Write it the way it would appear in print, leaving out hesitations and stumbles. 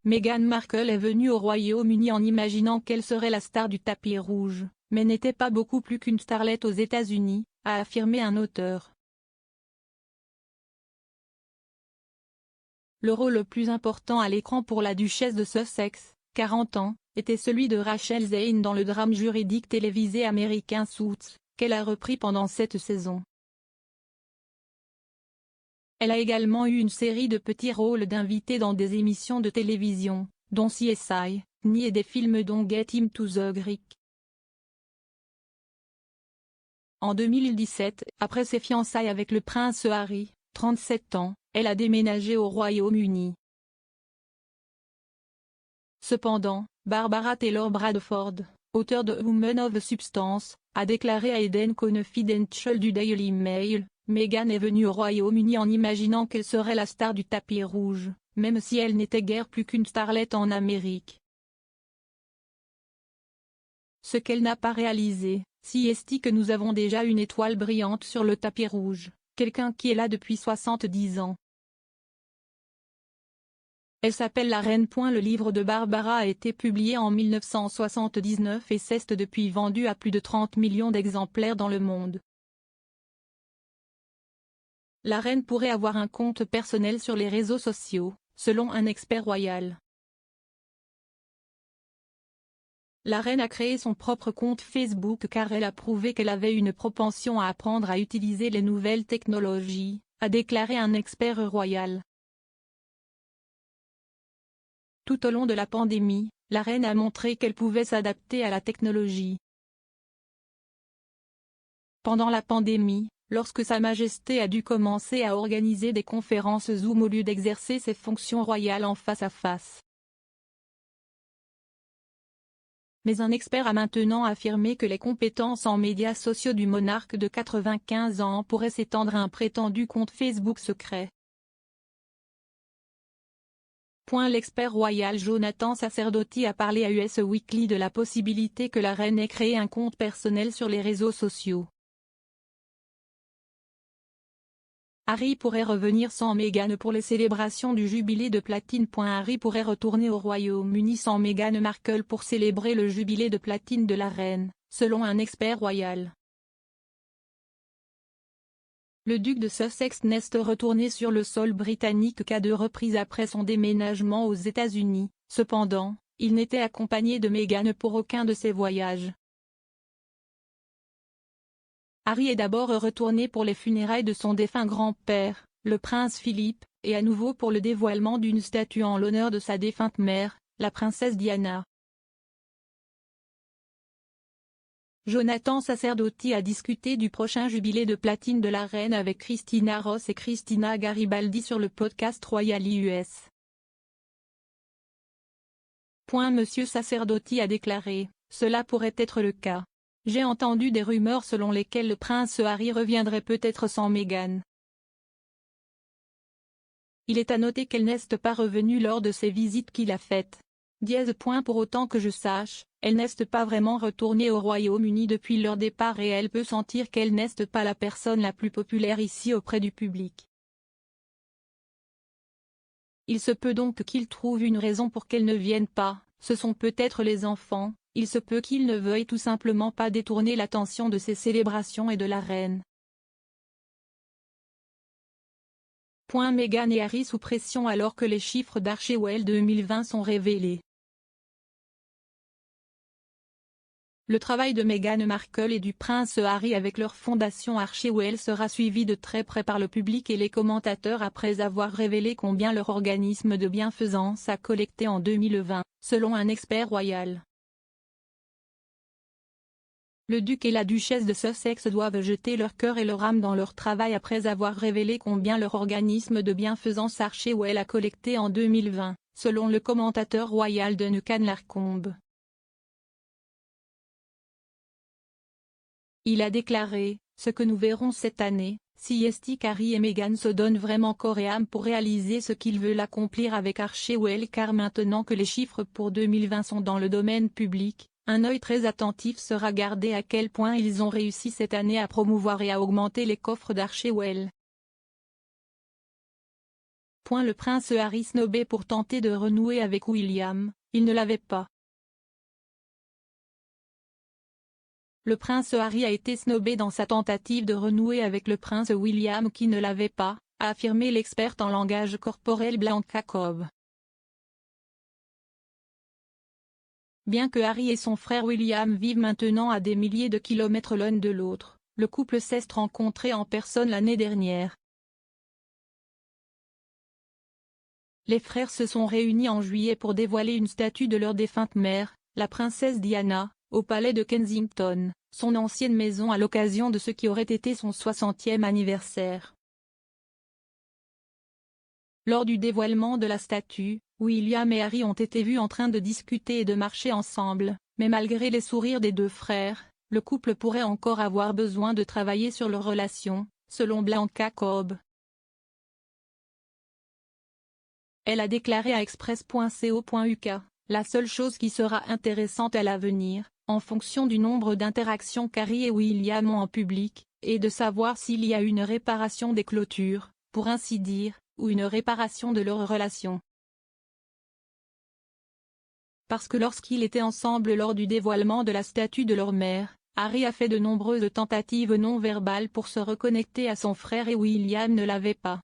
Meghan Markle est venue au Royaume-Uni en imaginant qu'elle serait la star du tapis rouge, mais n'était pas beaucoup plus qu'une starlette aux États-Unis, a affirmé un auteur. Le rôle le plus important à l'écran pour la duchesse de Sussex, 40 ans, était celui de Rachel Zane dans le drame juridique télévisé américain Suits, qu'elle a repris pendant cette saison. Elle a également eu une série de petits rôles d'invités dans des émissions de télévision, dont CSI, et des films dont Get Him to the Greek. En 2017, après ses fiançailles avec le prince Harry, 37 ans, elle a déménagé au Royaume-Uni. Cependant, Barbara Taylor Bradford, auteure de Woman of Substance, a déclaré à Eden Confidential du Daily Mail: Meghan est venue au Royaume-Uni en imaginant qu'elle serait la star du tapis rouge, même si elle n'était guère plus qu'une starlette en Amérique. Ce qu'elle n'a pas réalisé, si est que nous avons déjà une étoile brillante sur le tapis rouge, quelqu'un qui est là depuis 70 ans. Elle s'appelle la reine. Le livre de Barbara a été publié en 1979 et s'est depuis vendu à plus de 30 millions d'exemplaires dans le monde. La reine pourrait avoir un compte personnel sur les réseaux sociaux, selon un expert royal. La reine a créé son propre compte Facebook car elle a prouvé qu'elle avait une propension à apprendre à utiliser les nouvelles technologies, a déclaré un expert royal. Tout au long de la pandémie, la reine a montré qu'elle pouvait s'adapter à la technologie. Pendant la pandémie, lorsque Sa Majesté a dû commencer à organiser des conférences Zoom au lieu d'exercer ses fonctions royales en face à face. Mais un expert a maintenant affirmé que les compétences en médias sociaux du monarque de 95 ans pourraient s'étendre à un prétendu compte Facebook secret. L'expert royal Jonathan Sacerdoti a parlé à US Weekly de la possibilité que la reine ait créé un compte personnel sur les réseaux sociaux. Harry pourrait revenir sans Meghan pour les célébrations du jubilé de platine. Harry pourrait retourner au Royaume-Uni sans Meghan Markle pour célébrer le jubilé de platine de la reine, selon un expert royal. Le duc de Sussex n'est retourné sur le sol britannique qu'à 2 reprises après son déménagement aux États-Unis. Cependant, il n'était accompagné de Meghan pour aucun de ses voyages. Harry est d'abord retourné pour les funérailles de son défunt grand-père, le prince Philippe, et à nouveau pour le dévoilement d'une statue en l'honneur de sa défunte mère, la princesse Diana. Jonathan Sacerdoti a discuté du prochain jubilé de platine de la reine avec Christina Ross et Christina Garibaldi sur le podcast Royal US. Monsieur Sacerdoti a déclaré: cela pourrait être le cas. J'ai entendu des rumeurs selon lesquelles le prince Harry reviendrait peut-être sans Meghan. Il est à noter qu'elle n'est pas revenue lors de ses visites qu'il a faites. Pour autant que je sache, elle n'est pas vraiment retournée au Royaume-Uni depuis leur départ et elle peut sentir qu'elle n'est pas la personne la plus populaire ici auprès du public. Il se peut donc qu'il trouve une raison pour qu'elle ne vienne pas, ce sont peut-être les enfants, il se peut qu'il ne veuille tout simplement pas détourner l'attention de ces célébrations et de la reine. Meghan et Harry sous pression alors que les chiffres d'Archewell 2020 sont révélés. Le travail de Meghan Markle et du prince Harry avec leur fondation Archewell sera suivi de très près par le public et les commentateurs après avoir révélé combien leur organisme de bienfaisance a collecté en 2020, selon un expert royal. Le duc et la duchesse de Sussex doivent jeter leur cœur et leur âme dans leur travail après avoir révélé combien leur organisme de bienfaisance Archewell a collecté en 2020, selon le commentateur royal Duncan Lacombe. Il a déclaré: ce que nous verrons cette année, si Harry et Meghan se donnent vraiment corps et âme pour réaliser ce qu'ils veulent accomplir avec Archewell, car maintenant que les chiffres pour 2020 sont dans le domaine public, un œil très attentif sera gardé à quel point ils ont réussi cette année à promouvoir et à augmenter les coffres d'Archewell. Le prince Harry snobé pour tenter de renouer avec William, il ne l'avait pas. Le prince Harry a été snobé dans sa tentative de renouer avec le prince William qui ne l'avait pas, a affirmé l'experte en langage corporel Blanca Cobb. Bien que Harry et son frère William vivent maintenant à des milliers de kilomètres l'un de l'autre, le couple s'est rencontré en personne l'année dernière. Les frères se sont réunis en juillet pour dévoiler une statue de leur défunte mère, la princesse Diana, au palais de Kensington, son ancienne maison à l'occasion de ce qui aurait été son 60e anniversaire. Lors du dévoilement de la statue, William et Harry ont été vus en train de discuter et de marcher ensemble, mais malgré les sourires des deux frères, le couple pourrait encore avoir besoin de travailler sur leur relation, selon Blanca Cobb. Elle a déclaré à Express.co.uk, la seule chose qui sera intéressante à l'avenir, en fonction du nombre d'interactions qu'Harry et William ont en public, est de savoir s'il y a une réparation des clôtures, pour ainsi dire, ou une réparation de leur relation. Parce que lorsqu'ils étaient ensemble lors du dévoilement de la statue de leur mère, Harry a fait de nombreuses tentatives non verbales pour se reconnecter à son frère et William ne l'avait pas.